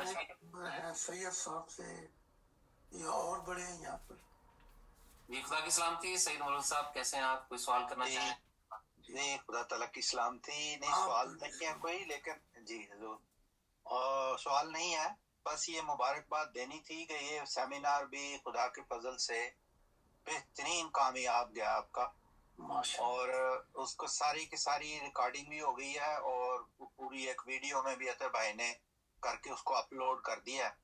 ہیں سید صاحب سے یا اور بڑے ہیں یہاں پر؟ جی خدا کی سلامتی سعید مولود صاحب، کیسے ہیں آپ؟ کوئی سوال کرنا چاہیں؟ جی خدا تعالیٰ کی سلامتی. نہیں سوال نہیں ہے کوئی، لیکن جی حضور سوال نہیں ہے، بس یہ مبارکباد دینی تھی کہ یہ سیمینار بھی خدا کے فضل سے بہترین کامیاب گیا آپ کا، اور اس کو ساری کی ساری ریکارڈنگ بھی ہو گئی ہے، اور پوری ایک ویڈیو میں بھی اطہر بھائی نے کر کے اس کو اپلوڈ کر دیا ہے،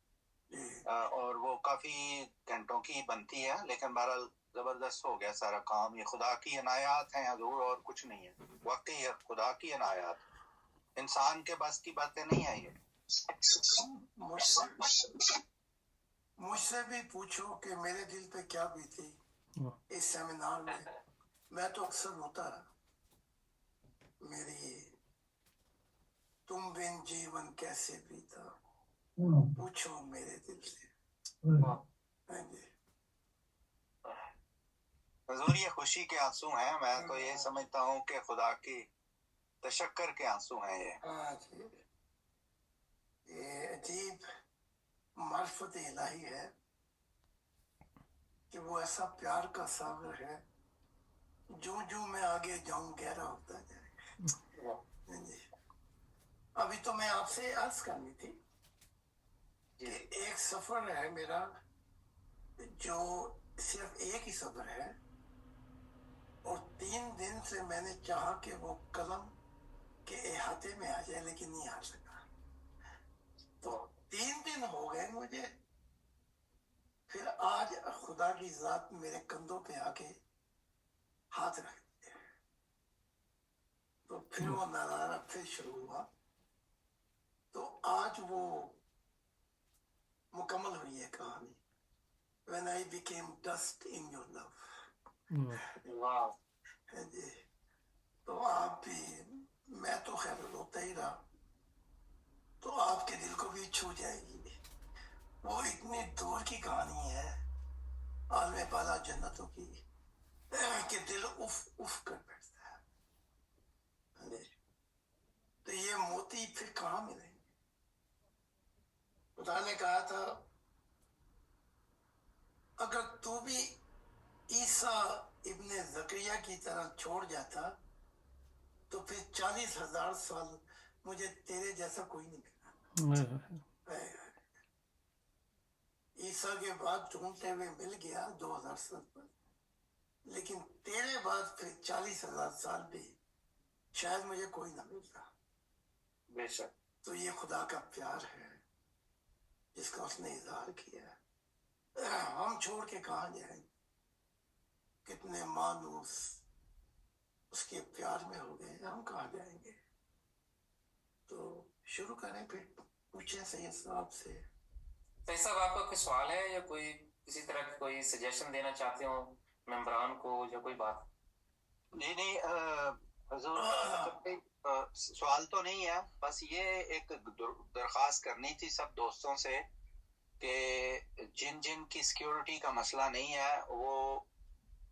اور وہ کافی گھنٹوں کی بنتی ہے، لیکن بہرحال زبردست ہو گیا سارا کام. یہ خدا کی عنایات ہیں حضور، اور کچھ نہیں ہے، واقعی خدا کی عنایات، انسان کے بس کی باتیں نہیں ہیں. یہ مجھ سے بھی پوچھو کہ میرے دل پہ کیا بیتی اس سیمینار میں تو اکثر ہوتا رہا. میری تم بن جیون کیسے بیتا پوچھو میرے دل سے. حضور یہ خوشی کے آنسو ہیں، میں تو یہ سمجھتا ہوں کہ خدا کی تشکر کے آنسو ہیں یہ. یہ عجیب معرفت الہی ہے کہ وہ ایسا پیار کا ساغر ہے، جو میں آگے جاؤں گہرا ہوتا جائے. ابھی تو میں آپ سے عرض کرنی تھی کہ ایک سفر ہے میرا جو صرف ایک ہی سفر ہے، اور 3 دن سے میں نے چاہا کہ وہ قلم کے احاطے میں آ جائے، لیکن نہیں آ سکا. تو 3 دن ہو گئے مجھے، پھر آج خدا کی ذات میرے کندھوں پہ آ کے ہاتھ رکھ دیا، تو پھر وہ نظارہ پھر شروع ہوا. تو آج وہ مکمل ہوئی ہے کہانی. When I became dust in your love. واو. جی تو آپ بھی، میں تو خیر روتا ہی رہا، تو آپ کے دل کو بھی چھو جائے گی. وہ اتنی دور کی کہانی ہے عالم بالا جنتوں کی کہ دل اف اف کر بیٹھتا ہے. تو یہ موتی پھر کہاں ملیں گے؟ خدا نے کہا تھا اگر تو بھی عیسیٰ ابن زکریا کی طرح چھوڑ جاتا تو پھر 40,000 سال مجھے تیرے جیسا کوئی نہیں ملا. عیسیٰ کے بعد ڈھونڈتے ہوئے مل گیا 2000 سال پر، لیکن تیرے بعد پھر 40,000 سال بھی شاید مجھے کوئی نہ ملتا. بے شک. تو یہ خدا کا پیار ہے جس کا اس نے اظہار کیا. ہم چھوڑ کے کہاں جائیں؟ کتنے مانوس اس کے پیار میں ہو گئے، ہم کہاں جائیں گے؟ تو شروع کریں، پھر پوچھیں سید صاحب سے. سعید صاحب آپ کا کوئی سوال ہے یا کوئی کسی طرح کی کوئی سجیشن دینا چاہتے ہو ممبران کو، یا کوئی بات؟ نہیں حضور سوال تو نہیں ہے، بس یہ ایک درخواست کرنی تھی سب دوستوں سے کہ جن کی سیکیورٹی کا مسئلہ نہیں ہے، وہ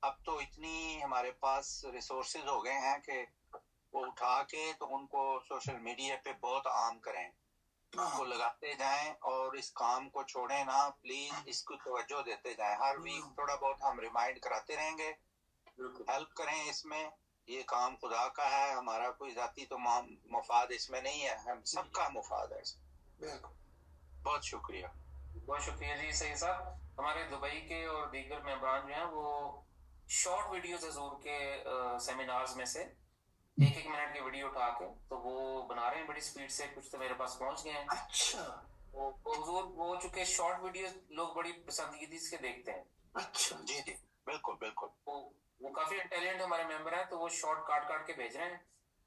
اب تو اتنی ہمارے پاس ریسورسز ہو گئے ہیں کہ وہ اٹھا کے تو ان کو سوشل میڈیا پہ بہت عام کریں، اس کو لگاتے جائیں، اور اس کام کو چھوڑیں نہ پلیز، اس کو توجہ دیتے جائیں. ہر ویک تھوڑا بہت ہم ریمائنڈ کراتے رہیں گے، ہیلپ کریں اس میں. یہ کام خدا کا ہے، ہمارا کوئی ذاتی تو مفاد اس میں نہیں ہے، ہم سب کا مفاد ہے اس میں. بہت شکریہ. بہت شکریہ جی سعید صاحب. ہمارے دبئی کے اور دیگر ممبران جو ہیں وہ شارٹ ویڈیوز حضور کے سیمینارز میں سے 1 منٹ کی ویڈیو اٹھا کے تو وہ بنا رہے ہیں بڑی سپیڈ سے، کچھ تو میرے پاس پہنچ گئے ہیں. اچھا وہ حضور وہ چونکہ شارٹ ویڈیوز لوگ بڑی پسندیدگی سے دیکھتے ہیں. اچھا جی جی بالکل بالکل. وہ کافی انٹیلیجنٹ ہمارے ممبر ہیں، تو وہ شارٹ کاٹ کے بھیج رہے ہیں،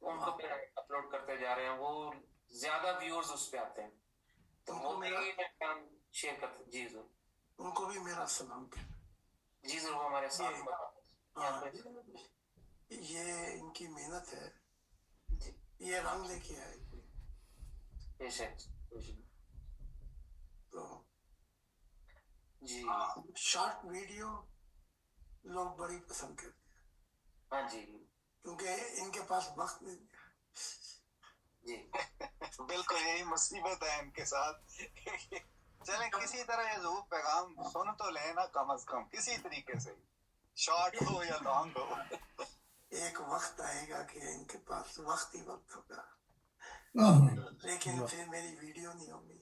ان کو پھر اپلوڈ کرتے جا رہے ہیں، وہ زیادہ ویورز اس پہ آتے ہیں. تو وہ بھی شیئر کرتے. جی ضرور، ان کو بھی میرا سلام کہنا. جی ضرور، وہ ہمارے ساتھ. یہ ان کی محنت ہے، یہ رنگ لے کے آئے. بے شک. تو جی شارٹ ویڈیو لوگ بڑی پسند کرتے ہیں. ہاں جی، کیونکہ ان کے پاس وقت نہیں ہے. جی بالکل یہی مصیبت ہے ان کے ساتھ. چلیں کسی طرح یہ ضرور پیغام سن تو لیں نا, کم از کم کسی طریقے سے, شارٹ ہو یا لانگ ہو. ایک وقت آئے گا کہ ان کے پاس وقت ہی وقت ہوگا, لیکن پھر میری ویڈیو نہیں ہوگی.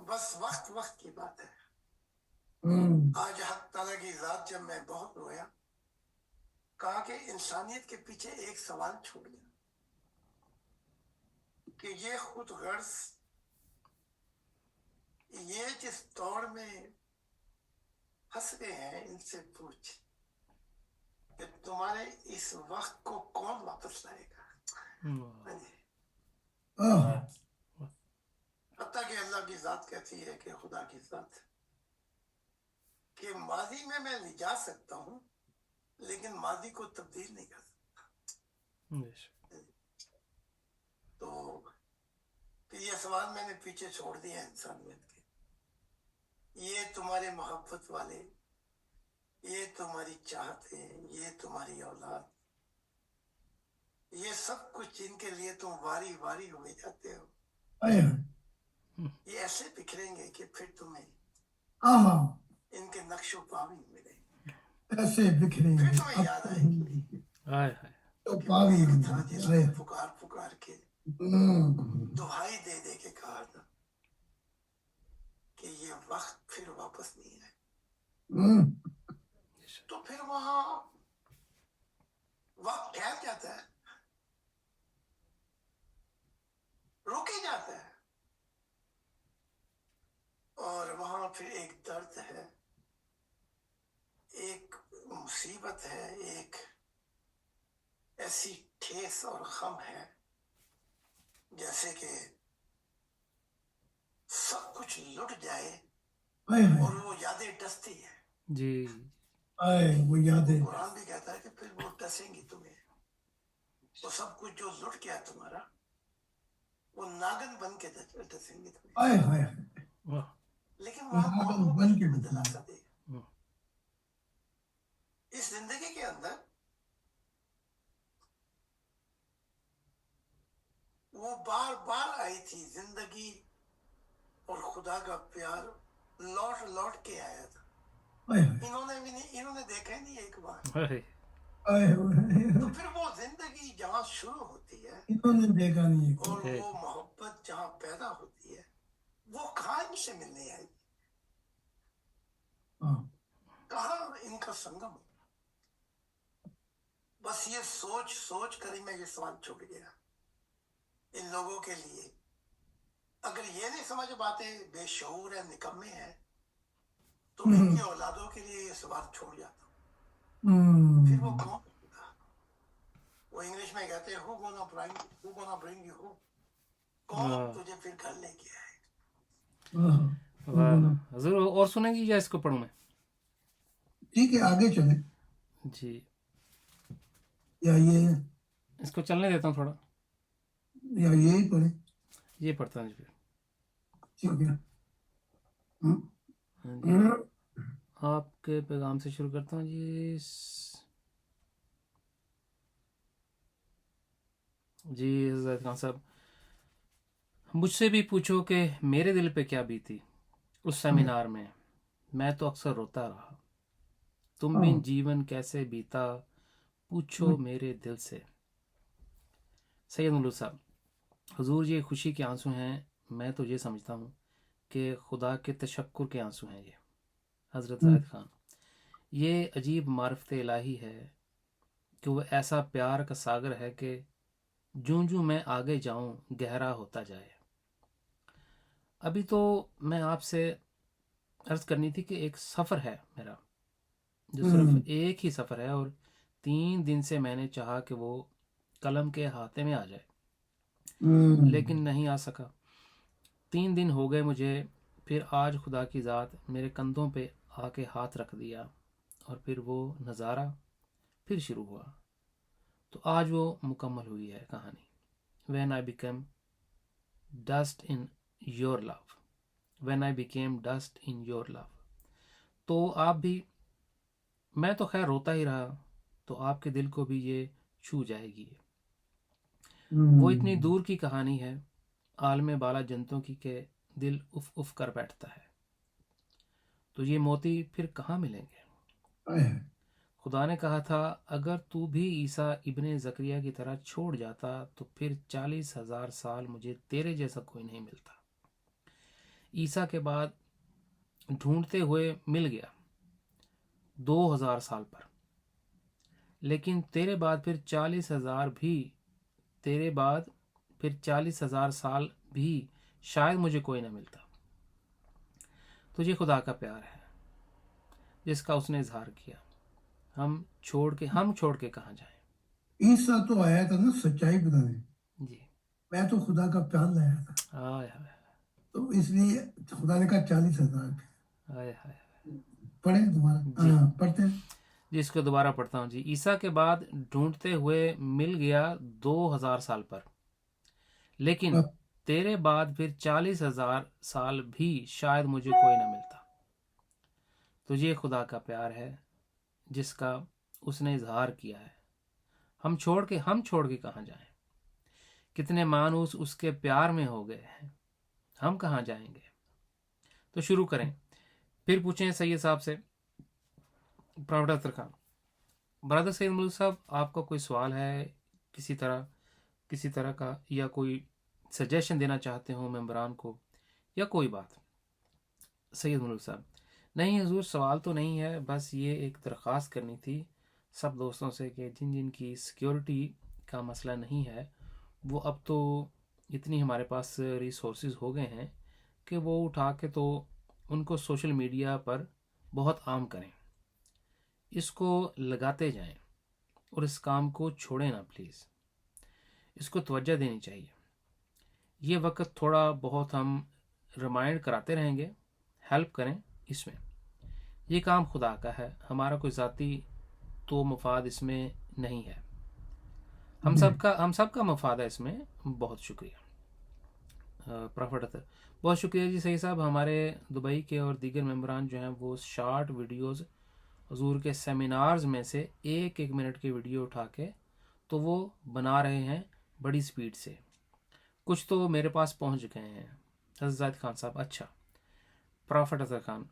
بس وقت وقت کی بات ہے. آج حق تعالیٰ کی ذات جب میں بہت رویا, کہا کہ انسانیت کے پیچھے ایک سوال چھوٹ گیا کہ یہ خود غرض, یہ جس دور میں پھنس گئے ہیں, ان سے پوچھ کہ تمہارے اس وقت کو کون واپس لائے گا. حتیٰ کہ اللہ کی ذات کہتی ہے کہ خدا کی ذات کہ ماضی میں لے جا سکتا ہوں, لیکن ماضی کو تبدیل نہیں کر سکتا. تو پھر یہ سوال میں نے پیچھے چھوڑ دیا انسانیت کے. یہ تمہارے محبت والے, یہ تمہاری چاہتے, یہ تمہاری اولاد, یہ سب کچھ جن کے لیے تم واری واری ہوئے جاتے ہو, یہ ایسے بکھریں گے کہ پھر تمہیں ان کے نقش و پا بھی ملیں گے, ایسے بکھریں گے, پھر تمہیں یاد آئے گی کہ تھا جس نے پکار پکار کے دہائی دے دے کے کہا تھا کہ یہ وقت پھر واپس نہیں آئے. تو پھر وہاں وقت ٹھہر جاتا ہے, رک ہی جاتا ہے, اور وہاں پھر ایک درد ہے, ایک مصیبت ہے, ایک ایسی ٹھیس اور غم ہے جیسے کہ سب کچھ لٹ جائے اور وہ یادیں ڈستی ہے. جی وہ یادیں, قرآن بھی کہتا ہے کہ پھر وہ ڈسیں گی تمہیں. وہ سب کچھ جو لٹ گیا تمہارا, وہ ناگن بن کے ڈسیں گے تمہیں. لیکن وہاں کون بن کے دلاسا دے گا. اس زندگی کے اندر وہ بار بار آئی تھی زندگی, اور خدا کا پیار لوٹ لوٹ کے آیا تھا. انہوں نے دیکھا ہی نہیں ایک بار. تو پھر وہ زندگی جہاں شروع ہوتی ہے, انہوں نے دیکھا نہیں, اور وہ محبت جہاں پیدا ہوتی ہے, وہ کہاں ان سے ملنے آئی, کہاں ان کا سنگم. بس یہ سوچ سوچ کر ہی میں یہ سوال چھوڑ گیا ان لوگوں کے لیے. اگر یہ نہیں سمجھ پاتے, بے شعور ہے, نکمے ہیں, تو ان کی اولادوں کے لیے یہ سوال چھوڑ جاتا ہوں. پھر وہ کون ہوگا؟ وہ انگلش میں کہتے ہیں who gonna bring you home, کون تجھے پھر گھر لے کے آئے. حضور اور سنیں گی یا اس کو پڑھوں میں؟ ٹھیک ہے آگے چلیں. جی یا یہ اس کو چلنے دیتا ہوں تھوڑا, یا یہی پڑھیں. یہ پڑھتا ہوں جی پھر. ٹھیک ہے, ہاں جی, آپ کے پیغام سے شروع کرتا ہوں جی. جی حضرت خان صاحب, مجھ سے بھی پوچھو کہ میرے دل پہ کیا بیتی اس سیمینار میں تو اکثر روتا رہا. تم بھی جیون کیسے بیتا پوچھو میرے دل سے. سید ملوک صاحب, حضور یہ خوشی کے آنسو ہیں, میں تو یہ سمجھتا ہوں کہ خدا کے تشکر کے آنسو ہیں یہ. حضرت زاہد خان, یہ عجیب معرفت الہی ہے کہ وہ ایسا پیار کا ساگر ہے کہ جوں جوں میں آگے جاؤں گہرا ہوتا جائے. ابھی تو میں آپ سے عرض کرنی تھی کہ ایک سفر ہے میرا, جو صرف ایک ہی سفر ہے, اور 3 دن سے میں نے چاہا کہ وہ قلم کے ہاتھے میں آ جائے, لیکن نہیں آ سکا. 3 دن ہو گئے مجھے, پھر آج خدا کی ذات میرے کندھوں پہ آ کے ہاتھ رکھ دیا, اور پھر وہ نظارہ پھر شروع ہوا. تو آج وہ مکمل ہوئی ہے کہانی. When I became dust in your love, when I became dust in your love. تو آپ بھی, میں تو خیر روتا ہی رہا, تو آپ کے دل کو بھی یہ چھو جائے گی. وہ اتنی دور کی کہانی ہے عالم بالا جنتوں کی کہ دل اف اف کر بیٹھتا ہے. تو یہ موتی پھر کہاں ملیں گے؟ خدا نے کہا تھا اگر تو بھی عیسیٰ ابن زکریا کی طرح چھوڑ جاتا تو پھر 40,000 سال مجھے تیرے جیسا کوئی نہیں ملتا. عیسیٰ کے بعد ڈھونڈتے ہوئے مل گیا 2,000 سال پر، لیکن تیرے بعد پھر 40,000 سال بھی شاید مجھے کوئی نہ ملتا. تجھے خدا کا پیار ہے جس کا اس نے اظہار کیا. ہم چھوڑ کے کہاں جائیں؟ عیسیٰ تو آیا تھا نا سچائی بتانے. جی میں تو خدا کا پیار لایا تھا، ہائے ہائے تو اس لیے خدا نے کہا 40,000. ہائے ہائے. پڑھیں دوبارہ. جی. ہاں پڑھتے ہیں. جس کو دوبارہ پڑھتا ہوں. جی. عیسیٰ کے بعد ڈھونڈتے ہوئے مل گیا 2,000 سال پر، لیکن تیرے بعد پھر 40,000 سال بھی شاید مجھے کوئی نہ ملتا. تجھے خدا کا پیار ہے جس کا اس نے اظہار کیا ہے. ہم چھوڑ کے کہاں جائیں؟ کتنے مانوس اس کے پیار میں ہو گئے ہیں، ہم کہاں جائیں گے؟ تو شروع کریں. پھر پوچھیں سید صاحب سے. پروفیٹ اختر خان. برادر سید ملک صاحب، آپ کا کوئی سوال ہے کسی طرح کا، یا کوئی سجیشن دینا چاہتے ہوں ممبران کو، یا کوئی بات؟ سید ملک صاحب. نہیں حضور، سوال تو نہیں ہے، بس یہ ایک درخواست کرنی تھی سب دوستوں سے کہ جن کی سیکیورٹی کا مسئلہ نہیں ہے، وہ اب تو اتنی ہمارے پاس ریسورسز ہو گئے ہیں کہ وہ اٹھا کے تو ان کو سوشل میڈیا پر بہت عام کریں، اس کو لگاتے جائیں اور اس کام کو چھوڑیں نا پلیز. اس کو توجہ دینی چاہیے. یہ وقت تھوڑا بہت ہم ریمائنڈ کراتے رہیں گے، ہیلپ کریں اس میں. یہ کام خدا کا ہے، ہمارا کوئی ذاتی تو مفاد اس میں نہیں ہے. ہم سب کا مفاد ہے اس میں. بہت شکریہ پروفیٹ اختر. بہت شکریہ جی سید صاحب. ہمارے دبئی کے اور دیگر ممبران جو ہیں وہ شارٹ ویڈیوز حضور کے سیمینارز میں سے ایک منٹ کی ویڈیو اٹھا کے تو وہ بنا رہے ہیں بڑی سپیڈ سے. کچھ تو میرے پاس پہنچ گئے ہیں. حضرت زاہد خان صاحب. اچھا پروفیٹ اختر خان.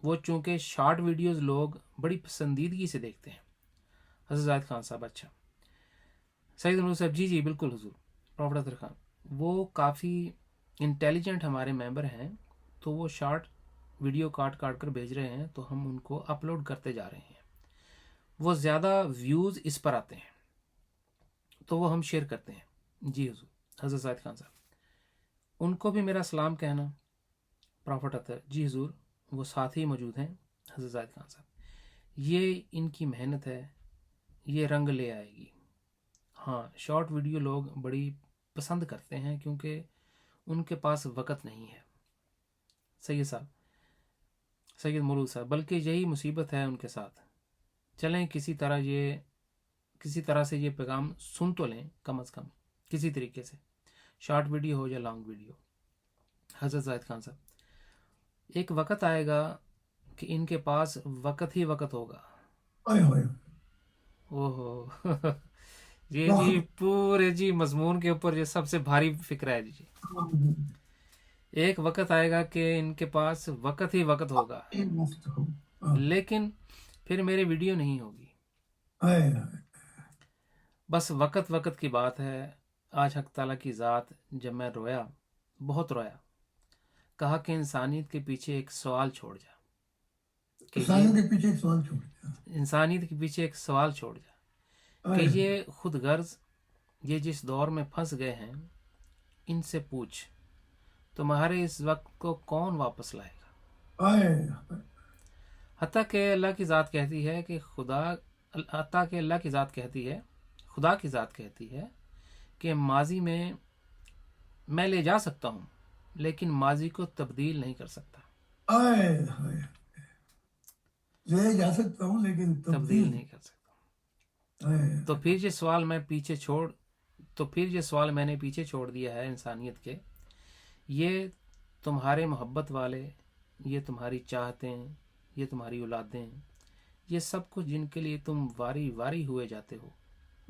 وہ چونکہ شارٹ ویڈیوز لوگ بڑی پسندیدگی سے دیکھتے ہیں. حضرت زاہد خان صاحب. اچھا سعید ملک صاحب. جی بالکل حضور. پروفیٹ اختر خان. وہ کافی انٹیلیجنٹ ہمارے ممبر ہیں، تو وہ شارٹ ویڈیو کاٹ کر بھیج رہے ہیں، تو ہم ان کو اپلوڈ کرتے جا رہے ہیں. وہ زیادہ ویوز اس پر آتے ہیں تو وہ ہم شیئر کرتے ہیں. جی حضور. حضرت زاہد خان صاحب. ان کو بھی میرا سلام کہنا. پروفیٹ اختر. جی حضور، وہ ساتھ ہی موجود ہیں. حضرت زاہد خان صاحب. یہ ان کی محنت ہے، یہ رنگ لے آئے گی. ہاں، شارٹ ویڈیو لوگ بڑی پسند کرتے ہیں کیونکہ ان کے پاس وقت نہیں ہے. سید صاحب. سید مولود صاحب. بلکہ یہی مصیبت ہے ان کے ساتھ. چلیں کسی طرح سے یہ پیغام سن تو لیں، کم از کم کسی طریقے سے، شارٹ ویڈیو ہو یا لانگ ویڈیو. حضرت زاہد خان صاحب. ایک وقت آئے گا کہ ان کے پاس وقت ہی وقت ہوگا. اوہو یہ جی پورے جی مضمون کے اوپر یہ سب سے بھاری فکر ہے جی. ایک وقت آئے گا کہ ان کے پاس وقت ہی وقت ہوگا، لیکن پھر میری ویڈیو نہیں ہوگی. بس وقت کی بات ہے. آج حق تعالیٰ کی ذات جب میں رویا، بہت رویا، کہا کہ انسانیت کے پیچھے ایک سوال چھوڑ جا. انسانیت کے پیچھے ایک سوال چھوڑ جا کہ یہ خود غرض، یہ جس دور میں پھنس گئے ہیں، ان سے پوچھ تمہارے اس وقت کو کون واپس لائے گا. حتیٰ کہ اللہ کی ذات کہتی ہے کہ خدا کی ذات کہتی ہے کہ ماضی میں لے جا سکتا ہوں، لیکن ماضی کو تبدیل نہیں کر سکتا. لے جا سکتا ہوں لیکن تبدیل نہیں کر سکتا. تو پھر یہ سوال میں نے پیچھے چھوڑ دیا ہے انسانیت کے. یہ تمہارے محبت والے، یہ تمہاری چاہتیں، یہ تمہاری اولادیں، یہ سب کچھ جن کے لیے تم واری واری ہوئے جاتے ہو،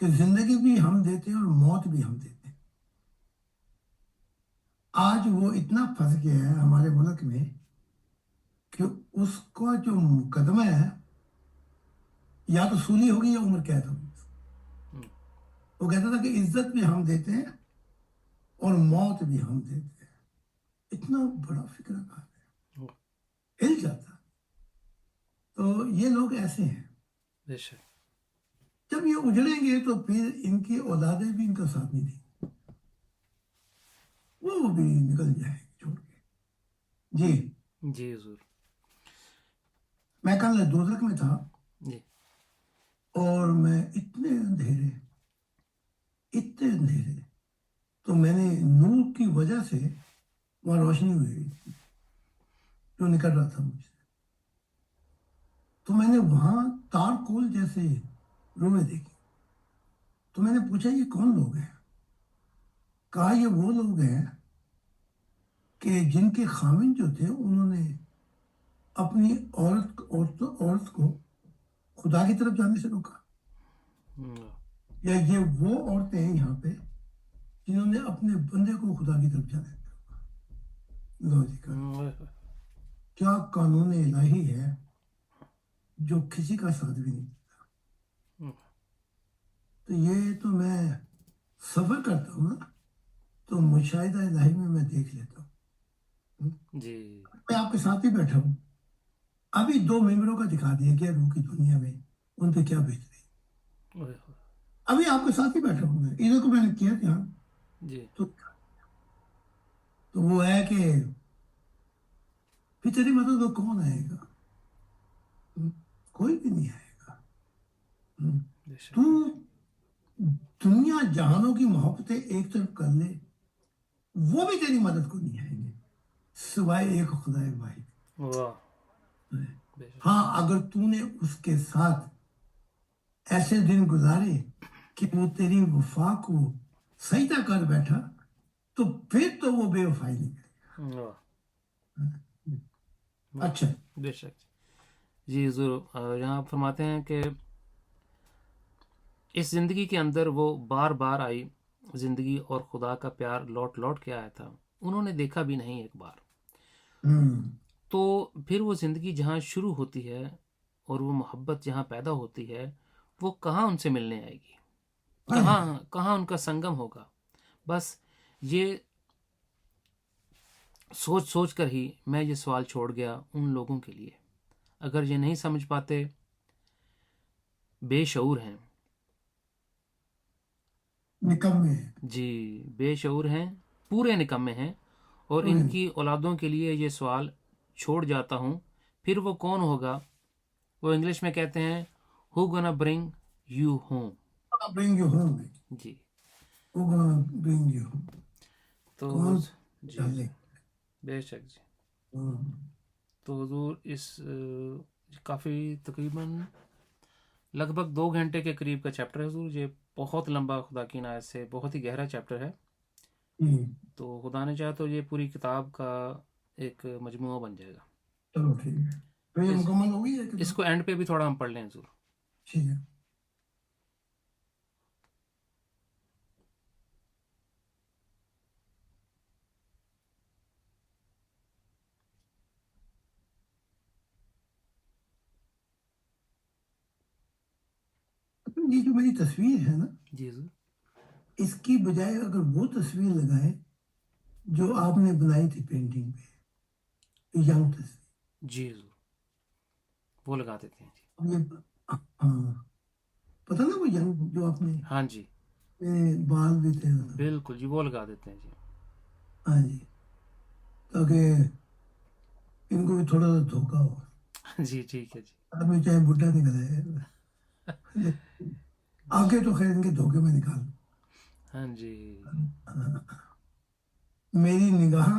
کہ زندگی بھی ہم دیتے ہیں اور موت بھی ہم دیتے ہیں. آج وہ اتنا پھنس گیا ہے ہمارے ملک میں کہ اس کو جو مقدمہ ہے یا تو سولی ہوگی یا عمر قید ہوگی. وہ کہتا تھا کہ عزت بھی ہم دیتے ہیں اور موت بھی ہم دیتے ہیں. اتنا بڑا فکر کہا ہے, ہل جاتا. تو یہ لوگ ایسے ہیں, بے شک. جب یہ اجڑیں گے تو پھر ان کی اولادیں بھی ان کا ساتھ نہیں دیں گی, وہ بھی نکل جائے گی چھوڑ کے. جی جی حضور. میں کل دوزخ میں تھا جی اور میں اتنے اندھیرے تو میں نے نور کی وجہ سے وہاں روشنی ہوئی تھی جو نکل رہا تھا مجھ سے, تو میں نے وہاں تار کول جیسے روئے دیکھی. تو میں نے پوچھا یہ کون لوگ ہیں؟ کہا یہ وہ لوگ ہیں کہ جن کے خاوند جو تھے انہوں نے اپنی عورت کو خدا کی طرف جانے سے روکا, یا یہ وہ عورتیں ہیں یہاں پہ جنہوں نے اپنے بندے کو خدا کی طرف جانے سے روکا. لو جی کیا قانون الہی ہے جو کسی کا ساتھ بھی نہیں دیتا. تو یہ تو میں سفر کرتا ہوں نا تو مشاہدہ الہی میں دیکھ لیتا ہوں. جی میں آپ کے ساتھ ہی بیٹھا ہوں, ابھی 2 ممبروں کا دکھا دیا گیا روح کی دنیا میں ان پہ کیا بیچ رہی. ابھی آپ کے ساتھ ہی بیٹھا ہوں, میں ادھر کو میں نے کیا دھیان. جی تو وہ ہے کہ پھر تیری مدد تو کون آئے گا؟ کوئی بھی نہیں آئے گا. بے شک. تو دنیا جہانوں کی محبتیں ایک طرف کر لے, وہ بھی تیری مدد کو نہیں آئیں گے سوائے ایک خدا واحد. واہ. بے شک. ہاں اگر تو نے اس کے ساتھ ایسے دن گزارے کہ وہ تیری وفا کو سجدہ کر بیٹھا تو پھر تو وہ بے وفائی نہیں کرے. واہ. اچھا بے شک. جی حضور, یہاں آپ فرماتے ہیں کہ اس زندگی کے اندر وہ بار بار آئی زندگی اور خدا کا پیار لوٹ لوٹ کے آیا تھا, انہوں نے دیکھا بھی نہیں ایک بار. تو پھر وہ زندگی جہاں شروع ہوتی ہے اور وہ محبت جہاں پیدا ہوتی ہے وہ کہاں ان سے ملنے آئے گی, کہاں ان کا سنگم ہوگا. بس یہ سوچ کر ہی میں یہ سوال چھوڑ گیا ان لوگوں کے لیے, اگر یہ نہیں سمجھ پاتے, بے شعور ہیں. نکمے. جی بے شعور ہیں, پورے نکمے ہیں, اور ان کی اولادوں کے لیے یہ سوال چھوڑ جاتا ہوں, پھر وہ کون ہوگا؟ وہ انگلش میں کہتے ہیں who gonna bring you home. Bring you home. G Who gonna bring you home. تو کون جی چلے. بے شک. جی تو حضور اس کافی تقریباً لگ بھگ 2 گھنٹے کے قریب کا چیپٹر ہے حضور. یہ بہت لمبا خدا کی عنایت سے بہت ہی گہرا چیپٹر ہے. تو خدا نے چاہا تو یہ پوری کتاب کا ایک مجموعہ بن جائے گا. چلو ٹھیک ہے, تو یہ مکمل ہو گئی ہے. اس کو اینڈ پہ بھی تھوڑا ہم پڑھ لیں حضور. ٹھیک ہے. یہ جو میری تصویر ہے نا, جی حضور. اس کی بجائے اگر وہ تصویر لگائے جو آپ نے بنائی تھی پینٹنگ پہ, ینگ تصویر. جی حضور وہ لگا دیتے ہیں. جی ہاں پتہ نا وہ ینگ جو آپ نے, ہاں جی بال بھی تھے. بالکل جی وہ لگا دیتے ہیں. جی ہاں جی, تاکہ ان کو بھی تھوڑا سا دھوکہ ہو. جی ٹھیک ہے. جی آدمی چاہے بڈھا نکل آئے, آگے تو خیر ان کے دھوکے میں نکال. ہاں جی میری نگاہ,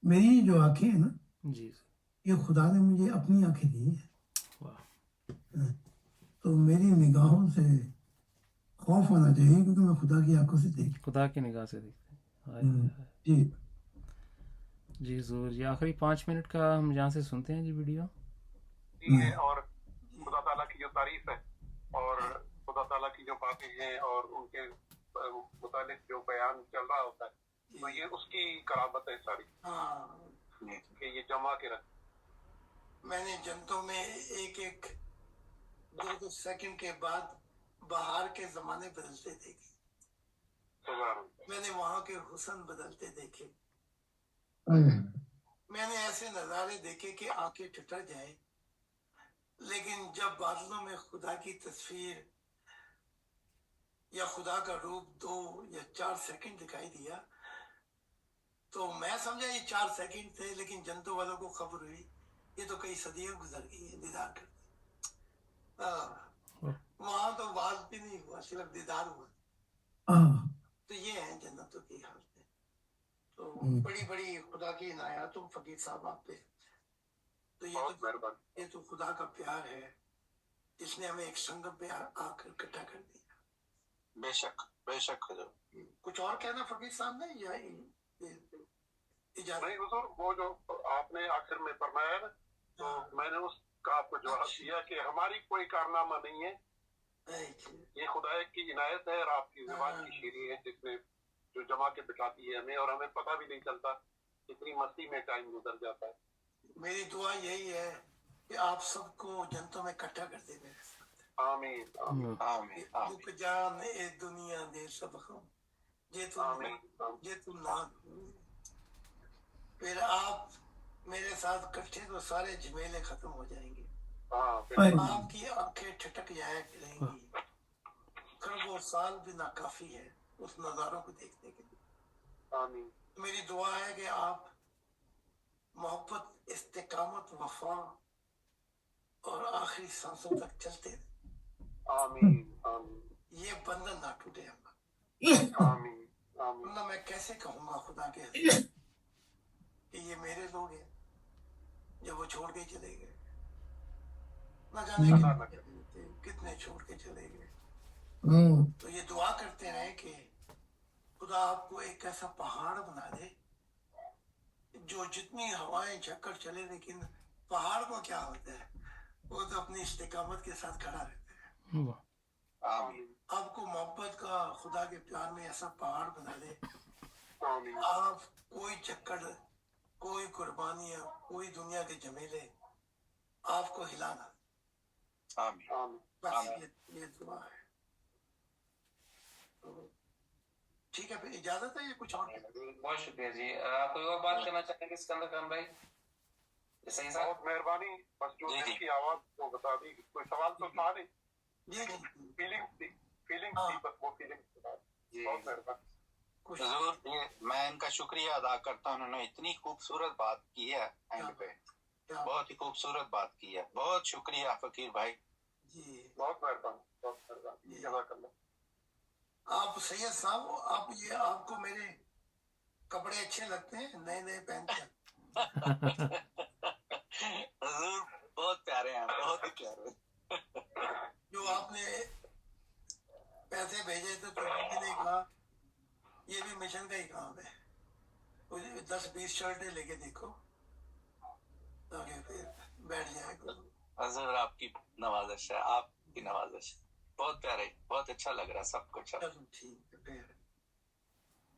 میری جو آنکھیں ہیں نا, جی یہ خدا نے مجھے اپنی آنکھیں دی ہیں. واہ. تو میری نگاہوں سے خوف ہونا چاہیے کیونکہ میں خدا کی آنکھوں سے دیکھ. خدا کی نگاہ سے دیکھتے ہیں. جی جی حضور, یہ آخری 5 منٹ کا ہم یہاں سے سنتے ہیں جی ویڈیو. اور خدا تعالیٰ کی جو تعریف ہے اور خدا تعالیٰ کی جو باتیں ہیں اور ان کے متعلق جو بیان چل رہا ہوتا ہے تو یہ اس کی کرامت ہے ساری ہاں کہ یہ جمع کے رکھ. میں نے جنتوں میں ایک ایک 2 سیکنڈ کے بعد بہار کے زمانے بدلتے دیکھے. سبحان اللہ. میں نے وہاں کے حسن بدلتے دیکھے. ہاں، میں نے ایسے نظارے دیکھے کہ آنکھیں ٹھٹر جائیں. لیکن جب بادلوں میں خدا کی تصویر یا خدا کا روپ 2 یا 4 سیکنڈ دکھائی دیا تو میں سمجھا یہ 4 سیکنڈ تھے، لیکن جنتوں والوں کو خبر ہوئی یہ تو کئی صدیاں گزر گئی ہیں دیدار کرتے. وہاں تو بات بھی نہیں ہوا، صرف دیدار ہوا. ہاں، تو یہ ہے جنتوں کی حالتیں. تو بڑی بڑی خدا کی عنایات ہوں فقیر صاحب آپ پہ. تو بہت مہربانی. یہ تو خدا کا پیار ہے جس نے ہمیں ایک سنگم پہ آ کر اکٹھا کر دیا. بے شک حضور. کچھ اور کہنا فقیر صاحب نے یا اجازت؟ نہیں حضور، وہ جو آپ نے آخر میں فرمایا ہے نا تو میں نے اس کا آپ کو جواب دیا کہ ہماری کوئی کارنامہ نہیں ہے، یہ خدا کی عنایت ہے اور آپ کی زبان کی شیریں ہے جس میں جو جمع کے بٹھاتی ہے ہمیں، اور ہمیں پتہ بھی نہیں چلتا کتنی مستی میں ٹائم گزر جاتا ہے. میری دعا یہی ہے کہ آپ سب کو جنتوں میں اکٹھا کر دے میرے ساتھ. آمین آمین آمین آمین. رک جان اے دنیا دے سب غم جے تو آمین. نہ پھر آپ میرے ساتھ اکٹھے تو سارے جھمیلے ختم ہو جائیں گے. ہاں آپ کی آنکھیں ٹھٹک جایا کریں گی. خربوں سال بھی ناکافی ہے اس نظاروں کو دیکھنے کے لیے. آمین. میری دعا ہے کہ آپ محبت، استقامت، وفا اور آخری سانسوں تک چلتے رہیں. آمین آمین یہ بندھن نہ ٹوٹے ہمارا. آمین آمین. ورنہ میں کیسے کہوں گا خدا کے حضور کہ یہ میرے لوگ ہیں جب وہ چھوڑ کے چلے گئے. نہ جانے کتنے چھوڑ کے چلے گئے. تو یہ دعا کرتے رہے کہ خدا آپ کو ایک ایسا پہاڑ بنا دے جو جتنی ہوائیں جھکڑ چلے، لیکن پہاڑ کو کیا ہوتا ہے وہ تو اپنی استقامت کے ساتھ کھڑا رہتا ہے. آمین. آپ کو محبت کا خدا کے پیار میں ایسا پہاڑ بنا دے آمین. آپ کوئی چکر، کوئی قربانیاں، کوئی دنیا کے جھمیلے آپ کو ہلانا. آمین. آمین. بس یہ دعا ہے. تو ٹھیک ہے، پھر اجازت ہے یا کچھ اور؟ بہت شکریہ جی. آپ کوئی اور بات کرنا چاہیں گے سکندر خان بھائی؟ صحیح صاحب. بہت مہربانی. بس جو جی، دل جی. کی آواز کو بتا دی. کوئی سوال تو تھا نہیں، جی جی فیلنگ تھی بس وہ فیلنگ بتا دی. جی. بہت مہربانی. کچھ حضور میں ان کا شکریہ ادا کرتا ہوں، انہوں نے اتنی خوبصورت بات کی ہے اینڈ پہ، کیا بہت ہی خوبصورت بات کی ہے. بہت شکریہ فقیر بھائی. جی بہت مہربانی. بہت مہربانی. جزاک اللہ. آپ سید صاحب، آپ کو میرے کپڑے اچھے لگتے ہیں، نئے نئے پہنتے ہیں. حضور بہت پیارے ہیں، بہت ہی پیارے. جو آپ نے پیسے بھیجے تھے تو میں نے کہا یہ بھی مشن کا ہی کام ہے، 10-20 شرٹیں لے کے دیکھو تاکہ پھر بیٹھ جائے گا. حضور آپ کی نوازش ہے، آپ کی نوازش ہے. بہت پیارے، بہت اچھا لگ رہا ہے سب کچھ. چلو ٹھیک ہے،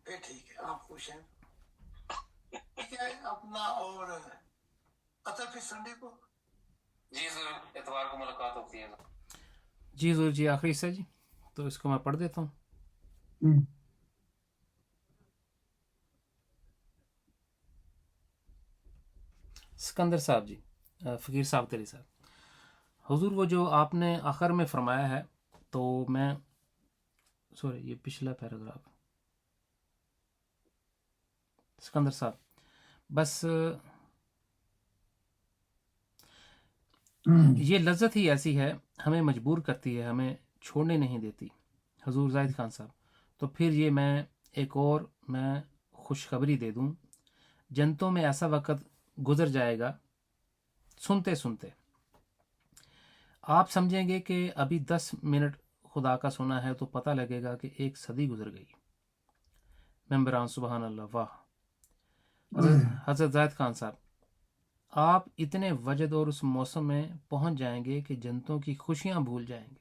پھر ٹھیک ہے، آپ خوش ہیں. ٹھیک ہے اپنا. اور اچھا پھر سنڈے کو جی ضرور، اتوار کو ملاقات ہوتی ہے. جی ضرور جی. آخری حصہ جی، تو اس کو میں پڑھ دیتا ہوں. سکندر صاحب جی، فقیر صاحب تیری صاحب، حضور وہ جو آپ نے آخر میں فرمایا ہے، تو میں سوری یہ پچھلا پیراگراف سکندر صاحب، بس یہ لذت ہی ایسی ہے، ہمیں مجبور کرتی ہے، ہمیں چھوڑنے نہیں دیتی. حضور زاہد خان صاحب، تو پھر یہ میں خوشخبری دے دوں، جنتوں میں ایسا وقت گزر جائے گا سنتے سنتے آپ سمجھیں گے کہ ابھی 10 منٹ خدا کا سنا ہے تو پتہ لگے گا کہ 1 صدی گزر گئی. ممبران سبحان اللہ. واہ حضرت زاہد خان صاحب، آپ اتنے وجد اور اس موسم میں پہنچ جائیں گے کہ جنتوں کی خوشیاں بھول جائیں گے.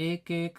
1-1,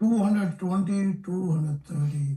220, 230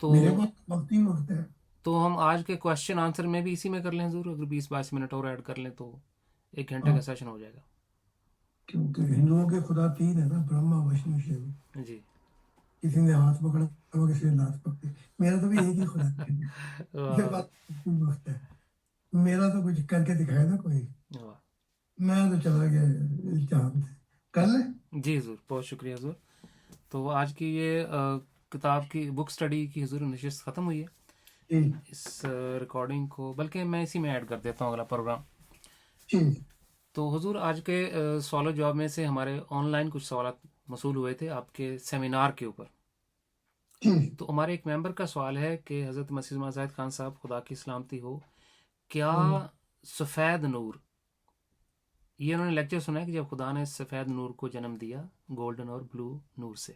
تو میرے پاس وقت ہی وقت ہے. تو ہم آج کے کوشچن آنسر میں بھی اسی میں کر لیں حضور, اگر 20-22 منٹ اور ایڈ کر لیں تو 1 گھنٹے کا سیشن ہو جائے گا. کیونکہ ہندوؤں کے خدا 3 ہے نا, برہما وشنو شیو. جی کسی نے ہاتھ پکڑا ہوا, کسی نے لات پکڑی. میرا تو بھی ایک ہی خدا ہے. میرے پاس وقت ہے. میرا تو کچھ کر کے دکھائے نا کوئی, واہ. میں تو چلا گیا التحام سے. کر لیں. جی حضور, بہت شکریہ حضور. تو آج کی یہ کتاب کی بک سٹڈی کی حضور نشست ختم ہوئی ہے. جی اس ریکارڈنگ کو بلکہ میں اسی میں ایڈ کر دیتا ہوں اگلا پروگرام. جی تو حضور آج کے سوال و جواب میں سے ہمارے آن لائن کچھ سوالات موصول ہوئے تھے آپ کے سیمینار کے اوپر. جی. تو ہمارے ایک ممبر کا سوال ہے کہ حضرت مسیح موعود زاہد خان صاحب خدا کی سلامتی ہو, کیا سفید نور, یہ انہوں نے لیکچر سنا ہے کہ جب خدا نے سفید نور کو جنم دیا گولڈن اور بلو نور سے,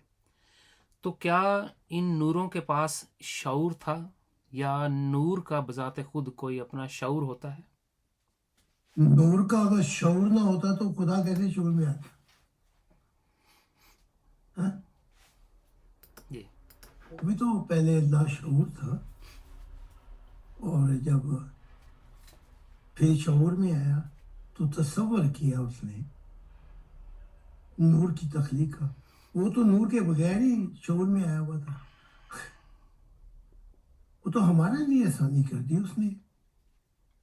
تو کیا ان نوروں کے پاس شعور تھا یا نور کا بذات خود کوئی اپنا شعور ہوتا ہے؟ نور کا اگر شعور نہ ہوتا تو خدا کیسے شعور میں آتا؟ ہاں؟ جی ابھی تو پہلے اللہ شعور تھا, اور جب پھر شعور میں آیا تو تصور کیا اس نے نور کی تخلیق کا. وہ تو نور کے بغیر ہی شعور میں آیا ہوا تھا. وہ تو ہمارے لیے آسانی کر دی اس نے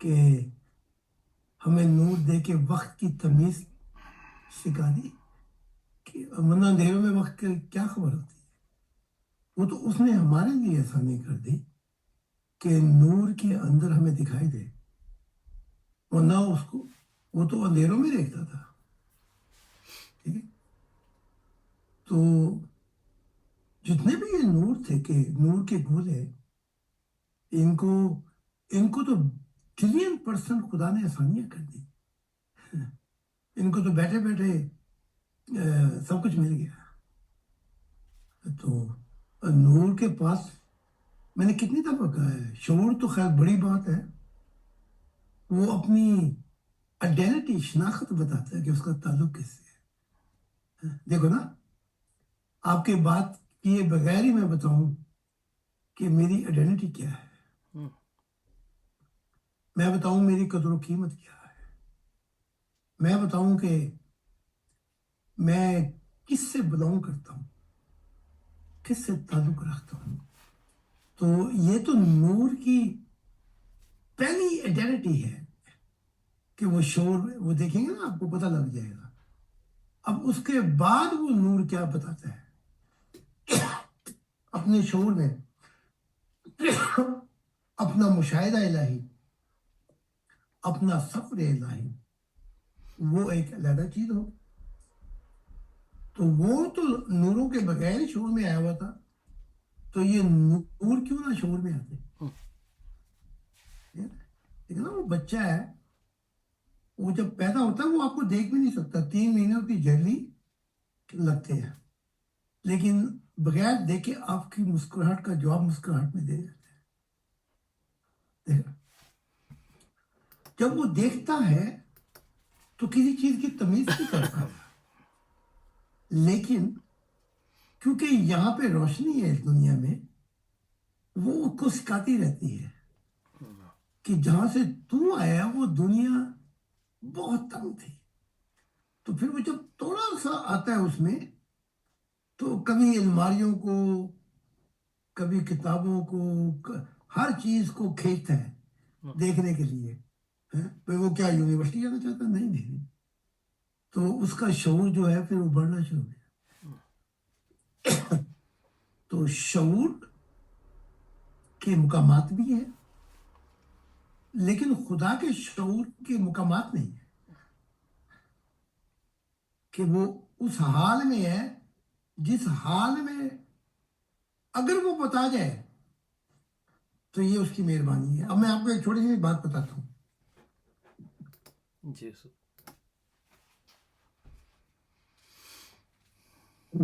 کہ ہمیں نور دے کے وقت کی تمیز سکھا دی, کہ ورنہ اندھیروں میں وقت کی کیا خبر ہوتی ہے. وہ تو اس نے ہمارے لیے آسانی کر دی کہ نور کے اندر ہمیں دکھائی دے, ورنہ اس کو وہ تو اندھیروں میں دیکھتا تھا. ٹھیک ہے, تو جتنے بھی یہ نور تھے کہ نور کے گولے, ان کو تو 1,000,000% خدا نے آسانیاں کر دی. ان کو تو بیٹھے بیٹھے سب کچھ مل گیا. تو نور کے پاس میں نے کتنی دفعہ کہا ہے, شعور تو خیر بڑی بات ہے, وہ اپنی آئیڈینٹی شناخت بتاتا ہے کہ اس کا تعلق کس سے ہے. دیکھو نا, آپ کے بات کیے بغیر ہی میں بتاؤں کہ میری آئیڈینٹی کیا ہے, میں بتاؤں میری قدر و قیمت کیا ہے, میں بتاؤں کہ میں کس سے بلانگ کرتا ہوں, کس سے تعلق رکھتا ہوں. تو یہ تو نور کی پہلی آئیڈینٹی ہے کہ وہ شعور, وہ دیکھیں گے نا آپ کو پتہ لگ جائے گا. اب اس کے بعد وہ نور کیا بتاتا ہے اپنے شعور میں, اپنا مشاہدہ الہی, اپنا سفر الہی, وہ ایک علیحدہ چیز ہو. تو وہ تو نوروں کے بغیر شعور میں آیا ہوا تھا, تو یہ نور کیوں نہ شعور میں آتے. لیکن وہ بچہ ہے, وہ جب پیدا ہوتا ہے وہ آپ کو دیکھ بھی نہیں سکتا, 3 مہینوں کی جھرلی لگتے ہیں, لیکن بغیر دیکھے آپ کی مسکراہٹ کا جواب مسکراہٹ میں دے دیتے ہیں. جب وہ دیکھتا ہے تو کسی چیز کی تمیز نہیں کرتا, لیکن کیونکہ یہاں پہ روشنی ہے اس دنیا میں, وہ اس کو سکھاتی رہتی ہے کہ جہاں سے تو آیا وہ دنیا بہت تنگ تھی. تو پھر وہ جب تھوڑا سا آتا ہے اس میں, تو کبھی الماریوں کو, کبھی کتابوں کو, ہر چیز کو کھینچتا ہے دیکھنے کے لیے. وہ کیا یونیورسٹی جانا چاہتا ہے؟ نہیں. تو اس کا شعور جو ہے پھر وہ بڑھنا شروع ہو گیا. تو شعور کے مقامات بھی ہیں, لیکن خدا کے شعور کے مقامات نہیں ہیں کہ وہ اس حال میں ہے جس حال میں اگر وہ بتا جائے تو یہ اس کی مہربانی ہے. اب میں آپ کو ایک چھوٹی سی بات بتاتا ہوں. جی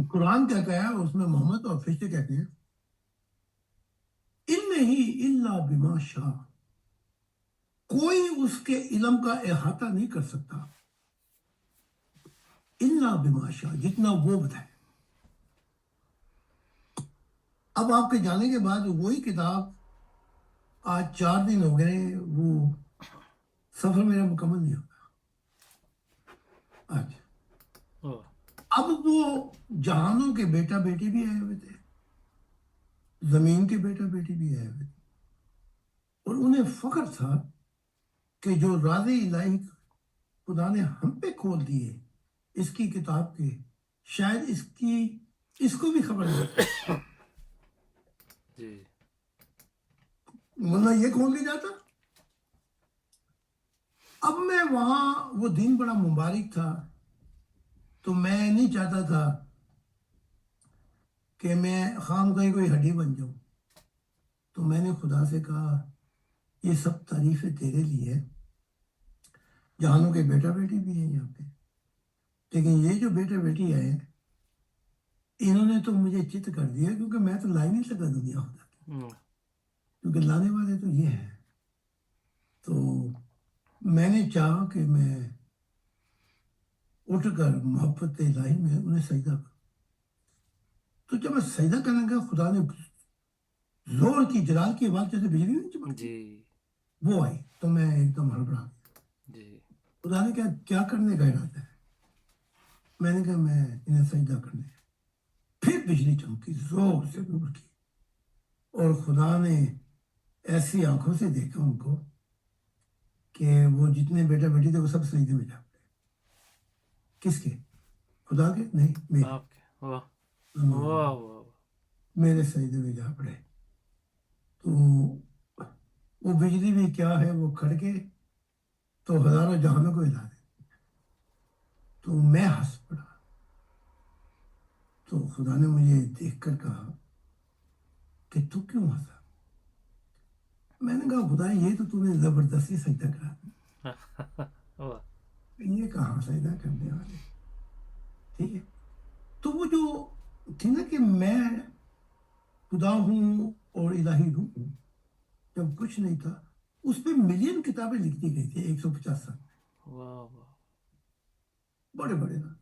قرآن کہتا ہے, اس میں محمد اور فرشتے کہتے ہیں علم ہی الا بما شاء, کوئی اس کے علم کا احاطہ نہیں کر سکتا الا بما شاء, جتنا وہ بتائے. اب آپ کے جانے کے بعد وہی کتاب آج 4 دن ہو گئے، وہ سفر میرا مکمل نہیں ہوگا آج. اوہ، اب وہ جہانوں کے بیٹا بیٹی بھی آئے ہوئے تھے، زمین کے بیٹا بیٹی بھی آئے ہوئے تھے، اور انہیں فخر تھا کہ جو راز الہی خدا نے ہم پہ کھول دیے اس کی کتاب کے، شاید اس کو بھی خبر نہیں، جی ورنہ یہ کھول کے جاتا. اب میں وہاں، وہ دن بڑا مبارک تھا، تو میں نہیں چاہتا تھا کہ میں خام کہیں کوئی ہڈی بن جاؤں. تو میں نے خدا سے کہا یہ سب تعریفیں تیرے لیے ہے، جہانوں کے بیٹا بیٹی بھی ہیں یہاں پہ، لیکن یہ جو بیٹا بیٹی آئے انہوں نے تو مجھے چت کر دیا، کیونکہ میں تو لا ہی نہیں سکا دنیا خدا کی، ہوں، کیونکہ لانے والے تو یہ ہیں. تو میں نے چاہا کہ میں اٹھ کر محبت الہی میں انہیں سجدہ کروں. تو جب میں سجدہ کرنے گیا، خدا نے زور کی جلال کی آواز جیسے بجلی نہیں چمکتی، جی وہ آئی، تو میں ایک دم ہڑبڑا گیا. جی خدا نے کہا کیا کرنے کا ارادہ ہے؟ میں نے کہا میں انہیں سجدہ کرنے. پھر بجلی چمکی، زور سے نور کی، اور خدا نے ایسی آنکھوں سے دیکھا ان کو کہ وہ جتنے بیٹا بیٹی تھے وہ سب سجدے میں جا پڑے. کس کے؟ خدا کے؟ نہیں، میرے. آپ کے، واہ واہ واہ، میرے سجدے میں جا پڑے. تو وہ بجلی بھی کیا ہے، وہ کھڑکے تو ہزاروں جہانوں کو ہلا دے. تو میں ہنس پڑا. تو خدا نے مجھے دیکھ کر کہا کہ تو کیوں ہنسا؟ میں نے کہا خدا یہ تو نے زبردستی سجدہ کرا دیا، واہ، یہ کہاں سجدہ کرنے والے. ٹھیک ہے. تو وہ جو تھی نا کہ میں خدا ہوں اور الہی روح ہوں، جب کچھ نہیں تھا، اس پہ ملین کتابیں لکھ دی گئی تھی 150 سال میں، واہ واہ، بڑے بڑے نام.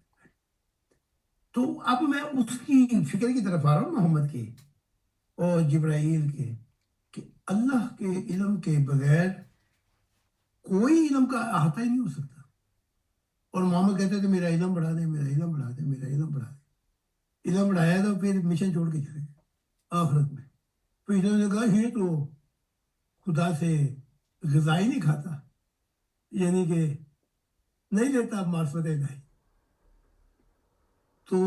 تو اب میں اس کی فکر کی طرف آ رہا ہوں، محمد کے اور جبرائیل کے، کہ اللہ کے علم کے بغیر کوئی علم کا احاطہ ہی نہیں ہو سکتا. اور محمد کہتے تھے میرا علم بڑھا دے، میرا علم بڑھا دے، میرا علم بڑھا دے. علم بڑھایا تو پھر مشن چھوڑ کے چلے گئے آخرت میں. پھر انہوں نے کہا یہ تو خدا سے غذا ہی نہیں کھاتا، یعنی کہ نہیں لیتا معرفت الہی. تو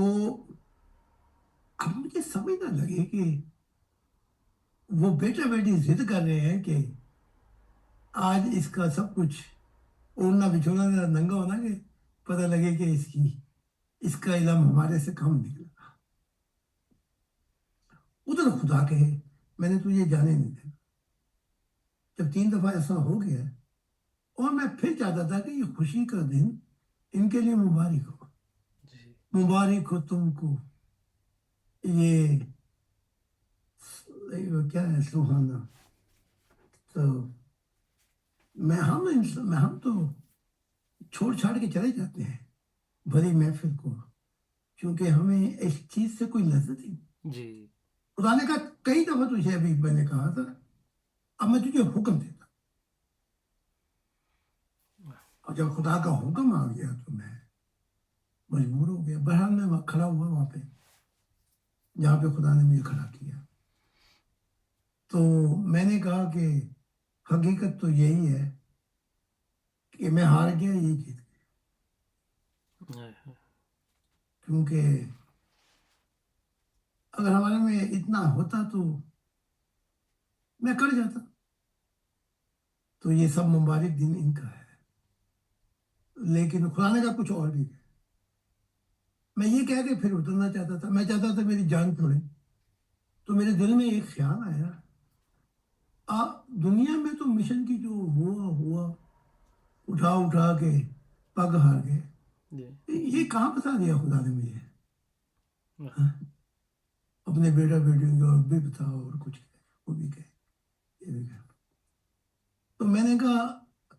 اب مجھے سمجھ نہ لگے کہ وہ بیٹا بیٹی ضد کر رہے ہیں کہ آج اس کا سب کچھ اوڑھنا بچھونا ننگا ہونا، کہ پتہ لگے کہ اس کا علم ہمارے سے کم نکلا. ادھر خدا کہے میں نے تجھے جانے نہیں دینا. جب 3 دفعہ ایسا ہو گیا، اور میں پھر چاہتا تھا کہ یہ خوشی کا دن ان کے لیے مبارک ہو، جی مبارک ہو تم کو یہ کیا ہے سبحانہ. تو ہم تو چھوڑ چھاڑ کے چلے جاتے ہیں بھری محفل کو، کیونکہ ہمیں اس چیز سے کوئی لذت ہی نہیں. جی خدا نے کہا کئی دفعہ تجھے ابھی میں نے کہا تھا، اب میں تجھے حکم دیتا. اور جب خدا کا حکم آ گیا تو میں مجبور ہو گیا. بہرحال میں وہاں کھڑا ہوا، وہاں پہ جہاں پہ خدا نے مجھے کھڑا کیا. تو میں نے کہا کہ حقیقت تو یہی ہے کہ میں ہار گیا، یہ جیت گیا. کیونکہ اگر ہمارے میں اتنا ہوتا تو میں کر جاتا. تو یہ سب مبارک دن ان کا ہے، لیکن خدا نے کہا کچھ اور بھی ہے. میں یہ کہہ کے پھر اترنا چاہتا تھا، میں چاہتا تھا میری جان چھوڑے. تو میرے دل میں ایک خیال آیا، دنیا میں تو مشن کی جو ہوا اٹھا کے پگ ہار گئے. یہ کہاں بتا دیا خدا نے مجھے؟ اپنے بیٹا بیٹیوں کے اور بھی بتاؤ، اور کچھ وہ بھی کہے، یہ بھی کہے. تو میں نے کہا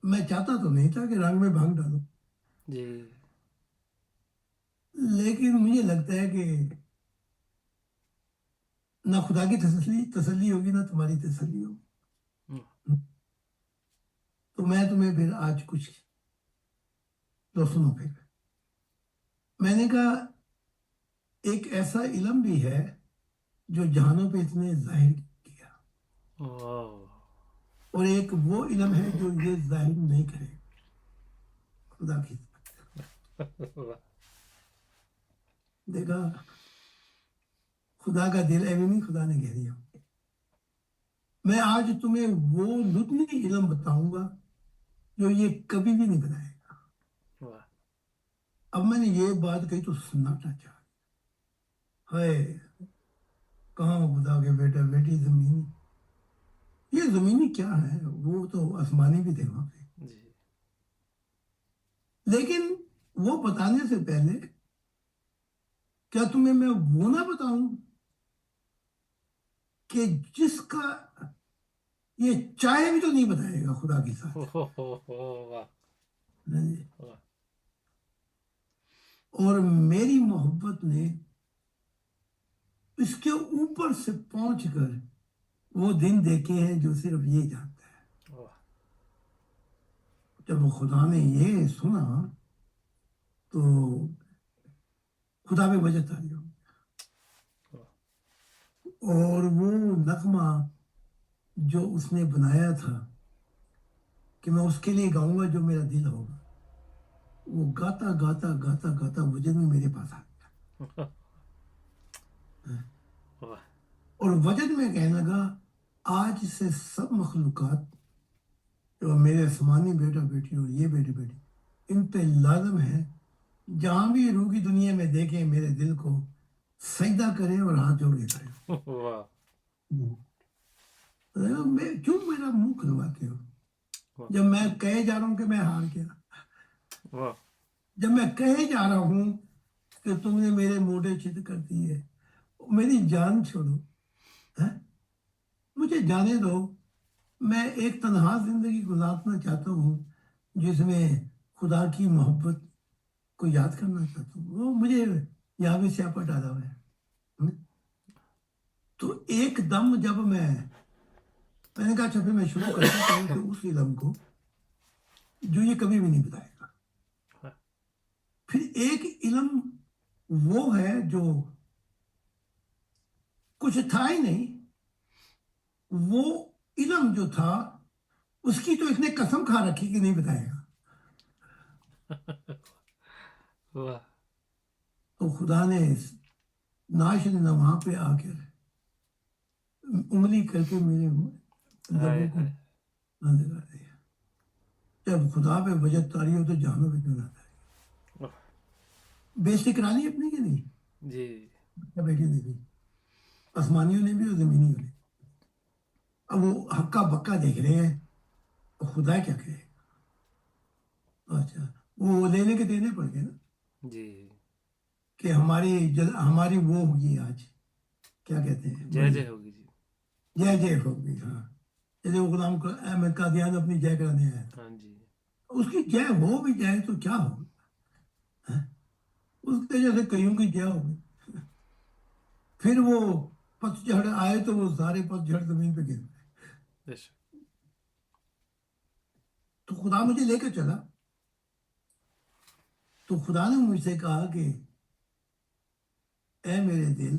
میں چاہتا تو نہیں تھا کہ رنگ میں بھنگ ڈالوں، جی لیکن مجھے لگتا ہے کہ نہ خدا کی تسلی ہوگی نہ تمہاری تسلی ہوگی. تو میں تمہیں پھر آج کچھ تو سنو. پھر میں نے کہا ایک ایسا علم بھی ہے جو جہانوں پہ اتنے ظاہر کیا, اور ایک وہ علم ہے جو یہ ظاہر نہیں کرے, خدا کی. دیکھا خدا کا دل ہے بھی نہیں, خدا نے کہہ دیا. میں آج تمہیں وہ لدنی علم بتاؤں گا جو یہ کبھی بھی نہیں بتائے گا. اب میں نے یہ بات کہی تو سناٹا چاہ ہے, کہاں خدا کے بیٹا بیٹی زمینی, یہ زمینی کیا ہے, وہ تو آسمانی بھی تھے وہاں پہ. لیکن وہ بتانے سے پہلے کیا تمہیں میں وہ نہ بتاؤں کہ جس کا یہ چاہے بھی تو نہیں بتائے گا خدا کے ساتھ. اور میری محبت نے اس کے اوپر سے پہنچ کر وہ دن دیکھے ہیں جو صرف یہ جانتا ہے. جب خدا نے یہ سنا تو خدا پہ وجہ تاری ہو, اور وہ نغمہ جو اس نے بنایا تھا کہ میں اس کے لیے گاؤں گا جو میرا دل ہوگا, وہ گاتا گاتا گاتا گاتا وجد میں میرے پاس آ گیا. اور وجد میں کہنے لگا آج سے سب مخلوقات جو میرے آسمانی بیٹا بیٹی اور یہ بیٹی بیٹی ان پہ لازم ہے جہاں بھی روح کی دنیا میں دیکھیں میرے دل کو سجدہ کریں اور ہاتھ جوڑ کے کریں. کیوں میرا منہ کھلواتے ہو جب میں کہے جا رہا ہوں کہ میں ہار گیا, جب میں کہے جا رہا ہوں کہ تم نے میرے موڈے چت کر دیے, میری جان چھوڑو, مجھے جانے دو. میں ایک تنہا زندگی گزارنا چاہتا ہوں جس میں خدا کی محبت کو یاد کرنا چاہتا ہوں. وہ مجھے یہاں بھی سیاپا ڈالا ہوا ہے. تو ایک دم جب میں نے کہا اچھا پھر میں شروع کرتا ہوں کہ اس علم کو جو یہ کبھی بھی نہیں بتائے گا. پھر ایک علم وہ ہے جو کچھ تھا ہی نہیں, وہ علم جو تھا اس کی تو اس نے قسم کھا رکھی کہ نہیں بتائے گا. تو خدا نے ناشد نے وہاں پہ آ کر انگلی کر کے میرے لبوں کو بند کر دیا. جب خدا پہ وجد تاری ہو تو جہانوں پہ کیوں نہ تاری. بےزتی کرا لی اپنی کہ نہیں جی, بیٹی نے بھی, آسمانیوں نے بھی اور زمینیوں نے. اب وہ ہکا بکا دیکھ رہے ہیں خدا کیا کہے. اچھا وہ لینے کے دینے پڑ گئے نا جی, کہ ہماری وہ ہوگی آج, کیا کہتے ہیں, جے جے ہوگی جی, جے ہوگی. ہاں جیسے وہ غلام احمد قادیان اپنی جے کرانے آیا تھا, ہاں جی, اس کی جے ہو بھی جائے تو کیا ہوگا, اس کے جیسے کئیوں کی جے ہوگی. پھر وہ پتجھڑ آئے تو وہ سارے پتجھڑ زمین پہ گر گئے. تو خدا مجھے لے کر چلا. تو خدا نے مجھ سے کہا کہ اے میرے دل,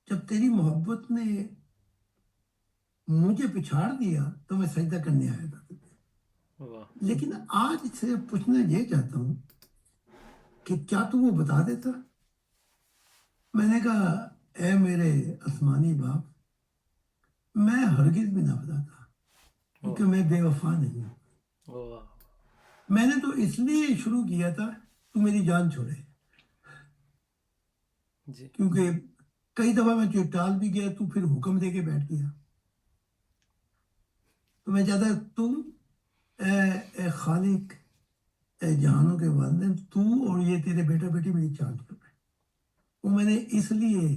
جب تیری محبت نے مجھے پچھاڑ دیا تو میں سجدہ کرنے آیا تھا. لیکن آج سے پوچھنا یہ چاہتا ہوں کہ کیا تو وہ بتا دیتا. میں نے کہا اے میرے آسمانی باپ, میں ہرگز بھی نہ بتاتا کیونکہ میں بے وفا نہیں ہوں. میں نے تو اس لیے شروع کیا تھا تو میری جان چھوڑے, کیونکہ کئی دفعہ میں جو ٹال بھی گیا تو پھر حکم دے کے بیٹھ گیا. تو میں چاہتا تم اے خالق اے جہانوں کے والدین, تو اور یہ تیرے بیٹا بیٹی میری جان چھوڑے. وہ میں نے اس لیے,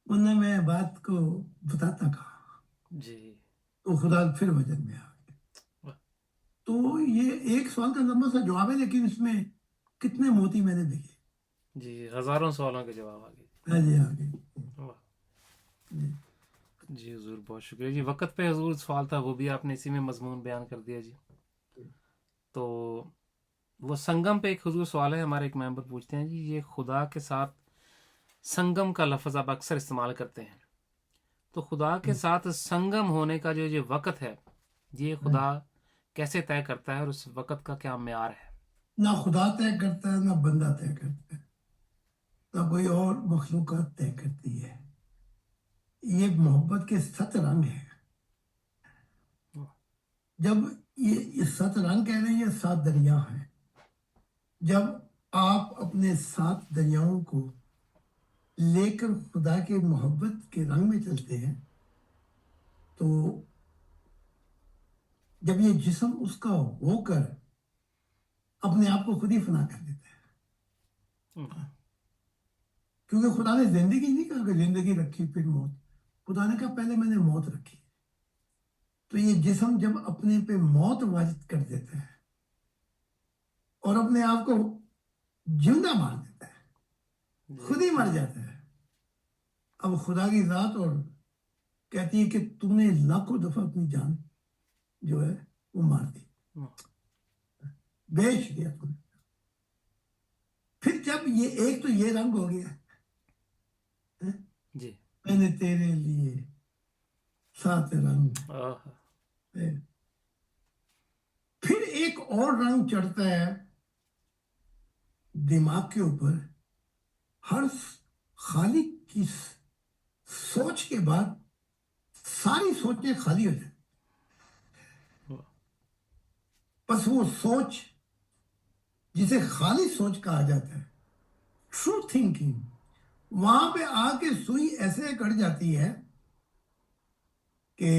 ورنہ میں بات کو بتاتا کہا جی, تو خدا پھر وجد میں آ گیا. تو یہ ایک سوال کا لمبا سا جواب ہے, لیکن اس میں کتنے موتی میں نے دیکھے جی, ہزاروں سوالوں کے جواب آ گئے. آگے جی حضور بہت شکریہ جی. وقت پہ حضور سوال تھا وہ بھی آپ نے اسی میں مضمون بیان کر دیا جی. تو وہ سنگم پہ ایک حضور سوال ہے, ہمارے ایک ممبر پوچھتے ہیں جی, یہ خدا کے ساتھ سنگم کا لفظ آپ اکثر استعمال کرتے ہیں, تو خدا کے ساتھ سنگم ہونے کا جو یہ وقت ہے, یہ خدا کیسے طے کرتا ہے اور اس وقت کا کیا معیار ہے؟ نہ خدا طے کرتا ہے, نہ بندہ طے کرتا ہے, نہ کوئی اور مخلوقات طے کرتی ہے. یہ محبت کے 7 رنگ ہیں. جب یہ 7 رنگ کہہ رہے ہیں, یہ 7 دریا ہیں. جب آپ اپنے 7 دریاؤں کو لے کر خدا کے محبت کے رنگ میں چلتے ہیں, تو جب یہ جسم اس کا ہو کر اپنے آپ کو خود ہی فنا کر دیتا ہے, کیونکہ خدا نے زندگی نہیں کہا کہ زندگی رکھی پھر موت. خدا نے کہا پہلے میں نے موت رکھی. تو یہ جسم جب اپنے پہ موت واجد کر دیتا ہے اور اپنے آپ کو زندہ مار دیتا ہے, خود ہی مر جاتا ہے, اب خدا کی ذات اور کہتی ہے کہ تم نے لاکھوں دفعہ اپنی جان جو ہے وہ مار دی, بیچ دیا تم نے. پھر جب یہ ایک تو یہ رنگ ہو گیا جی, میں نے تیرے لیے 7 رنگ. پھر ایک اور رنگ چڑھتا ہے دماغ کے اوپر. ہر خالق کی سوچ کے بعد ساری سوچیں خالی ہو جائیں, بس وہ سوچ جسے خالی سوچ کہا جاتا ہے, ٹرو تھنکنگ, وہاں پہ آ کے سوئی ایسے کٹ جاتی ہے کہ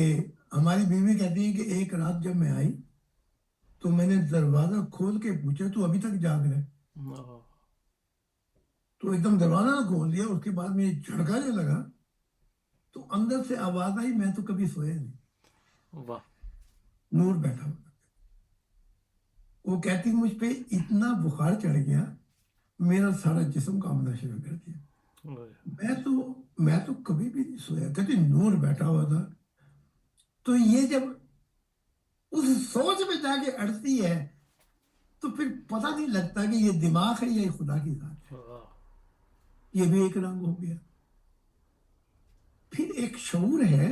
ہماری بیوی کہتی ہے کہ ایک رات جب میں آئی تو میں نے دروازہ کھول کے پوچھا تو ابھی تک جاگ رہے, تو ایک دم دروازہ کھول دیا. اس کے بعد میں جھڑکا جو لگا تو اندر سے آواز آئی, میں تو کبھی سویا نہیں. واہ, نور بیٹھا ہوا. وہ کہتی مجھ پہ اتنا بخار چڑھ گیا, میرا سارا جسم کامنا شروع کر دیا. میں تو کبھی بھی نہیں سویا. کہتی نور بیٹھا ہوا تھا. تو یہ جب اس سوچ میں جا کے اڑتی ہے تو پھر پتہ نہیں لگتا کہ یہ دماغ ہے یا یہ خدا کی ذات ہے. یہ بھی ایک رنگ ہو گیا. پھر ایک شعور ہے.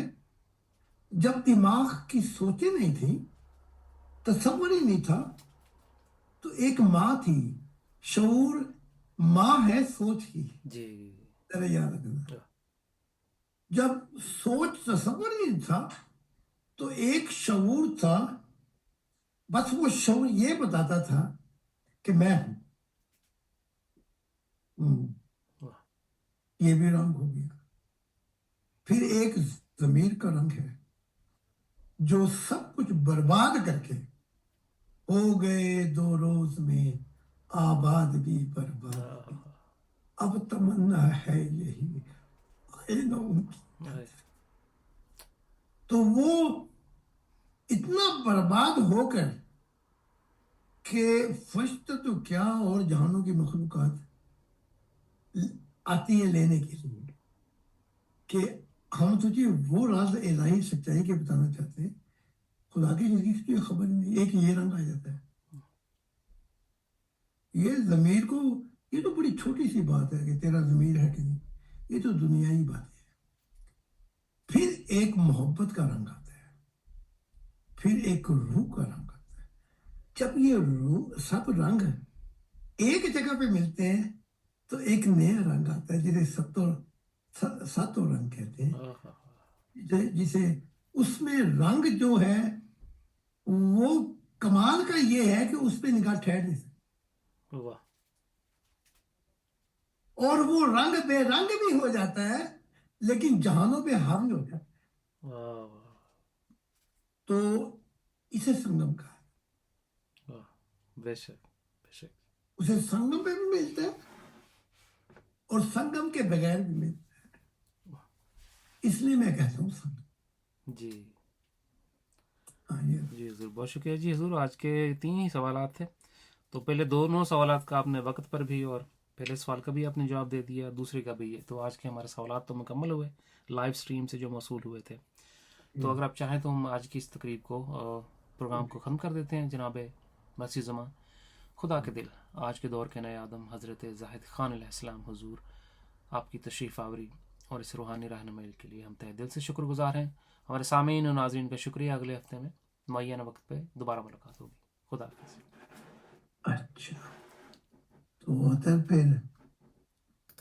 جب دماغ کی سوچیں نہیں تھی, تصور ہی نہیں تھا, تو ایک ماں تھی. شعور ماں ہے سوچ کی, جی, ذرا یاد رکھنا. جب سوچ تصور نہیں تھا تو ایک شعور تھا, بس وہ شعور یہ بتاتا تھا کہ میں ہوں. یہ بھی رنگ ہو گیا. پھر ایک ضمیر کا رنگ ہے جو سب کچھ برباد کر کے ہو گئے 2 روز میں آباد بھی برباد. اب تمنا ہے یہی ان کی. تو وہ اتنا برباد ہو کر کہ فرشتہ تو کیا اور جہانوں کی مخلوقات آتی ہے لینے کے لیے کہ ہم تجھے وہ راز الہی سچائی کے بتانا چاہتے ہیں. خدا کی زندگی سے تجھے خبر نہیں. ایک یہ رنگ آ جاتا ہے. یہ ضمیر کو, یہ تو بڑی چھوٹی سی بات ہے کہ تیرا ضمیر ہے کہ نہیں, یہ تو دنیائی بات ہے. پھر ایک محبت کا رنگ آتا ہے, پھر ایک روح کا رنگ آتا ہے. جب یہ روح سب رنگ ایک جگہ پہ ملتے ہیں تو ایک نیا رنگ آتا ہے جسے ساتوں رنگ کہتے ہیں. جسے اس میں رنگ جو ہے وہ کمال کا یہ ہے کہ اس پہ نگاہ ٹھہر نہیں سکتی, اور وہ رنگ بے رنگ بھی ہو جاتا ہے لیکن جہانوں پہ حاوی ہو جاتا ہے. تو اسے سنگم کہا ہے. بے شک, بے شک. اسے سنگم پہ بھی ملتا ہے اور سنگم کے بغیر بھی ملتا ہے, اس لیے میں کہتا ہوں سنگم. جی جی حضور بہت شکریہ جی. حضور آج کے 3 ہی سوالات تھے, تو پہلے دونوں سوالات کا آپ نے وقت پر بھی اور پہلے سوال کا بھی آپ نے جواب دے دیا, دوسرے کا بھی. تو آج کے ہمارے سوالات تو مکمل ہوئے لائیو سٹریم سے جو موصول ہوئے تھے. تو اگر آپ چاہیں تو ہم آج کی اس تقریب کو پروگرام کو ختم کر دیتے ہیں. جناب مسیح زماں خدا کے دل, آج کے دور کے نئے آدم حضرت زاہد خان علیہ السلام حضور, آپ کی تشریف آوری اور اس روحانی رہنمائی کے لیے ہم تہ دل سے شکر گزار ہیں. ہمارے سامعین و ناظرین کا شکریہ. اگلے ہفتے میں معینہ وقت پہ دوبارہ ملاقات ہوگی. خدا حافظ. اچھا تو پھر